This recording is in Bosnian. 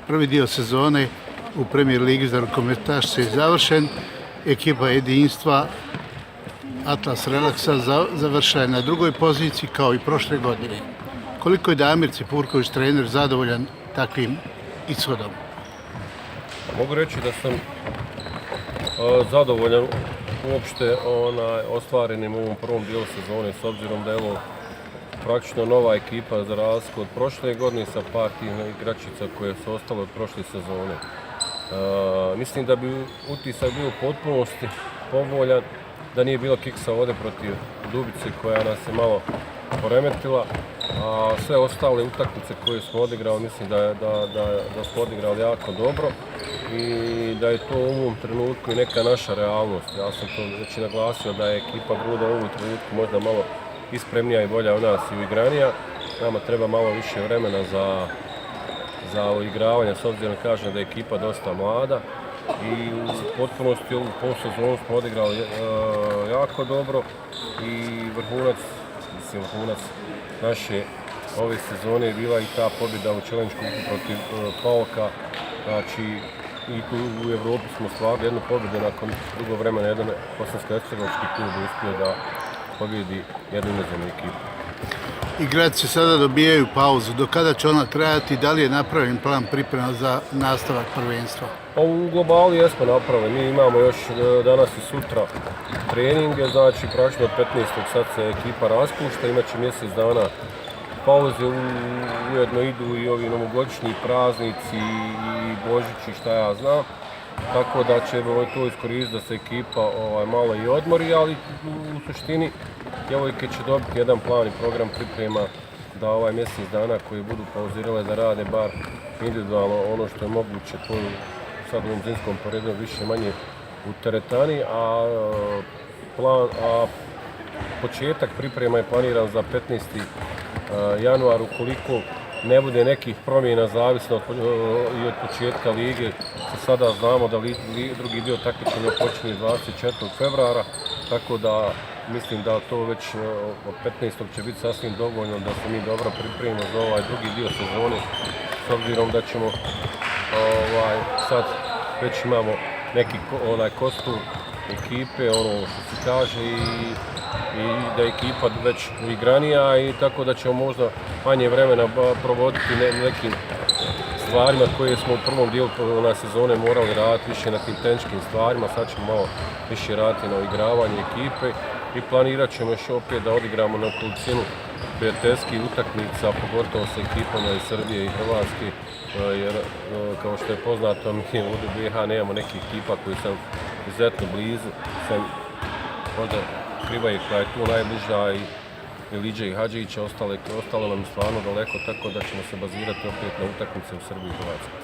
prvi dio sezone u Premier Ligi za rukometašce je završen. Ekipa Jedinstva Atlas Relaksa završila je na drugoj poziciji kao i prošle godine. Koliko je Damir Cipurković, trener, zadovoljan takvim ishodom? Mogu reći da sam zadovoljan uopšte ostvarenim u ovom prvom dijelu sezone, s obzirom da je ovo praktično nova ekipa za razliku od prošle godine sa par tih igračica koje su ostale od prošle sezone. Mislim da bi utisak bio u potpunosti povoljan da nije bilo kiksa ovdje protiv Dubice koja nas je malo poremetila, a sve ostale utakmice koje smo odigrali mislim da smo odigrali jako dobro i da je to u ovom trenutku i neka naša realnost. Ja sam to već naglasio da je ekipa Gruda u ovom trenutku možda malo ispremnija i bolja od nas i uigranija. Nama treba malo više vremena za uigravanje, s obzirom kažem da je ekipa dosta mlada i u potpunosti ovu polsezonu smo odigrali jako dobro i vrhunac naše ove sezone je bila i ta pobjeda u Challenge Cupu protiv Pauka. Znači i tu u Evropi smo stvarili jednu pobjedu nakon dugo vremena, jedan bosansko-hercegovački klub uspio da pobjedi jednu inozemnu ekipu. Igrači sada dobijaju pauzu. Do kada će ona trajati? Da li je napravljen plan priprema za nastavak prvenstva? U globalu jesmo napravili. Mi imamo još danas i sutra treninge, znači praktično od 15. sad se ekipa raspušta, imat će mjesec dana pauze, ujedno idu i ovi novogodišnji praznici i Božić i šta ja znam. Tako da ćemo to iskoristiti da se ekipa malo i odmori, ali u suštini djevojke će dobiti jedan plan i program priprema da ovaj mjesec dana koji budu pauzirale da rade bar individualno ono što je moguće to sad u ovom zimskom periodu više manje u teretani, a početak priprema je planiran za 15. januar ukoliko ne bude nekih promjena zavisno i od početka lige. Sada znamo da drugi dio takmičenja počinje 24. februara, tako da mislim da to već od 15. će biti sasvim dovoljno da se mi dobro pripremimo za ovaj drugi dio sezone, s obzirom da ćemo sad već imamo neki kostur ekipe, ono što se kaže i da je ekipa već uigranija i tako da ćemo možda manje vremena provoditi nekim stvarima koje smo u prvom dijelu sezone morali raditi više na tim tehničkim stvarima, sad ćemo malo više raditi na uigravanje ekipe i planirat ćemo još opet da odigramo na nekolicinu prijateljskih utakmica, pogotovo sa ekipama iz Srbije i Hrvatske, jer kao što je poznato mi u BiH nemamo nekih ekipa koji su izuzetno blizu, možda Krivaje koja je tu najbliža i Liđe i Hadžića, ostalo nam je stvarno daleko, tako da ćemo se bazirati opet na utakmice u Srbiji i Hrvatskoj.